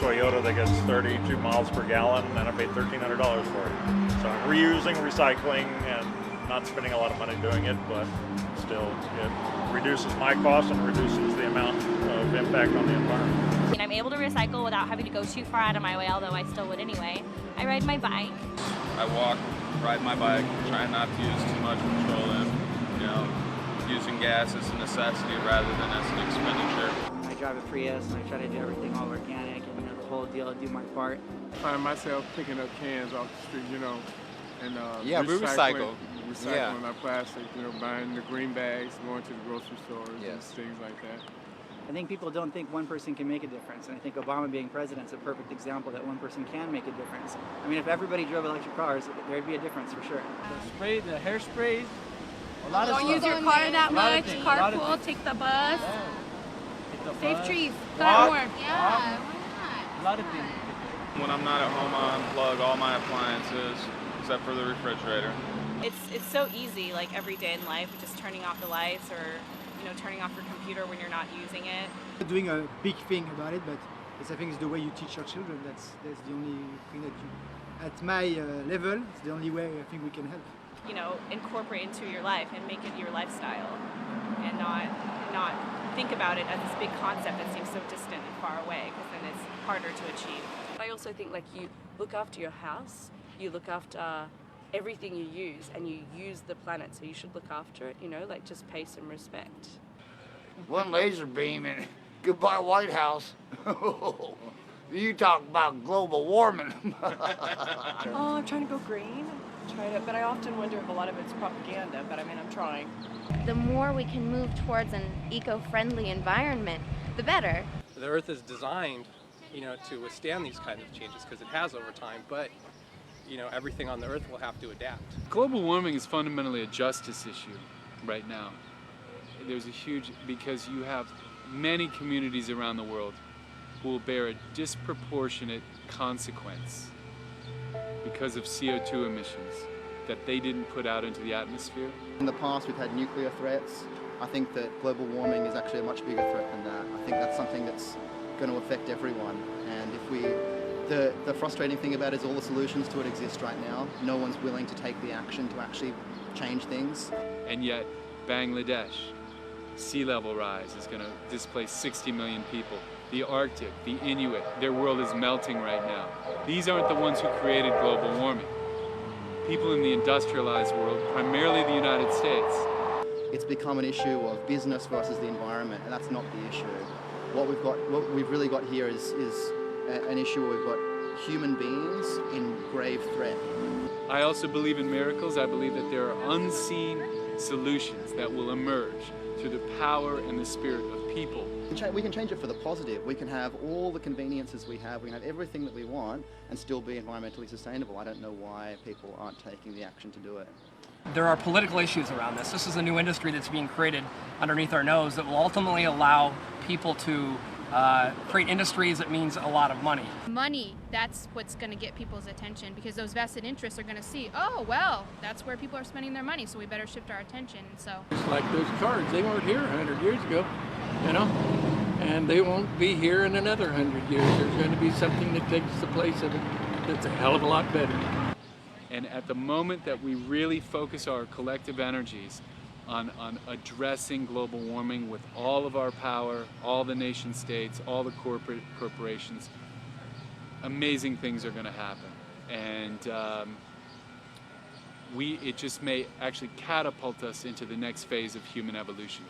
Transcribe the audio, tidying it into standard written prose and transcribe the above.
Toyota that gets 32 miles per gallon, and I paid $1,300 for it. So I'm reusing, recycling, and not spending a lot of money doing it, but still it reduces my cost and reduces the amount of impact on the environment. And I'm able to recycle without having to go too far out of my way, although I still would anyway. I ride my bike. I walk, ride my bike, try not to use too much petroleum. You know, using gas is a necessity rather than as an expenditure. I drive a Prius and I try to do everything all organic and the whole deal, I do my part. I find myself picking up cans off the street, you know, and yeah, we recycle. Recycling our plastic, you know, buying the green bags, going to the grocery stores, and things like that. I think people don't think one person can make a difference, and I think Obama being president is a perfect example that one person can make a difference. I mean, if everybody drove electric cars, there'd be a difference for sure. The spray, the hairspray, a lot of Don't stuff. use your car that much, carpool, take the bus. Save trees, plant more. Yeah, why not? A lot of things. When I'm not at home, I unplug all my appliances except for the refrigerator. It's so easy, like every day in life, just turning off the lights or turning off your computer when you're not using it. Doing a big thing about it, but it's, I think it's the way you teach your children. That's the only thing that you, at my level, it's the only way I think we can help. You know, incorporate into your life and make it your lifestyle, and not think about it as this big concept that seems so distant and far away, because then it's harder to achieve. I also think like you look after your house, you look after everything you use, and you use the planet, so you should look after it, you know, like just pay some respect. One laser beam and goodbye White House. You talk about global warming. Oh, I'm trying to go green. But I often wonder if a lot of it's propaganda, but I mean, I'm trying. The more we can move towards an eco-friendly environment, the better. The Earth is designed, you know, to withstand these kinds of changes because it has over time, but you know, everything on the Earth will have to adapt. Global warming is fundamentally a justice issue right now. There's a huge, because you have many communities around the world who will bear a disproportionate consequence because of CO2 emissions that they didn't put out into the atmosphere. In the past we've had nuclear threats. I think that global warming is actually a much bigger threat than that. I think that's something that's going to affect everyone, and if we the frustrating thing about it is all the solutions to it exist right now. No one's willing to take the action to actually change things. And yet, Bangladesh, sea level rise is going to displace 60 million people. The Arctic, the Inuit, their world is melting right now. These aren't the ones who created global warming. People in the industrialized world, primarily the United States. It's become an issue of business versus the environment, and that's not the issue. What we've really got here is an issue where we've got human beings in grave threat. I also believe in miracles. I believe that there are unseen solutions that will emerge through the power and the spirit of people. We can change it for the positive. We can have all the conveniences we can have everything that we want and still be environmentally sustainable. I don't know why people aren't taking the action to do it. There are political issues around this. This is a new industry that's being created underneath our nose that will ultimately allow people to create industries that means a lot of money. Money, that's what's going to get people's attention, because those vested interests are going to see, oh, well, that's where people are spending their money, so we better shift our attention. And so it's like those cards, they weren't here 100 years ago, you know, and they won't be here in another 100 years. There's going to be something that takes the place of it that's a hell of a lot better. And at the moment that we really focus our collective energies on addressing global warming with all of our power, all the nation states, all the corporations, amazing things are going to happen. And it just may actually catapult us into the next phase of human evolution.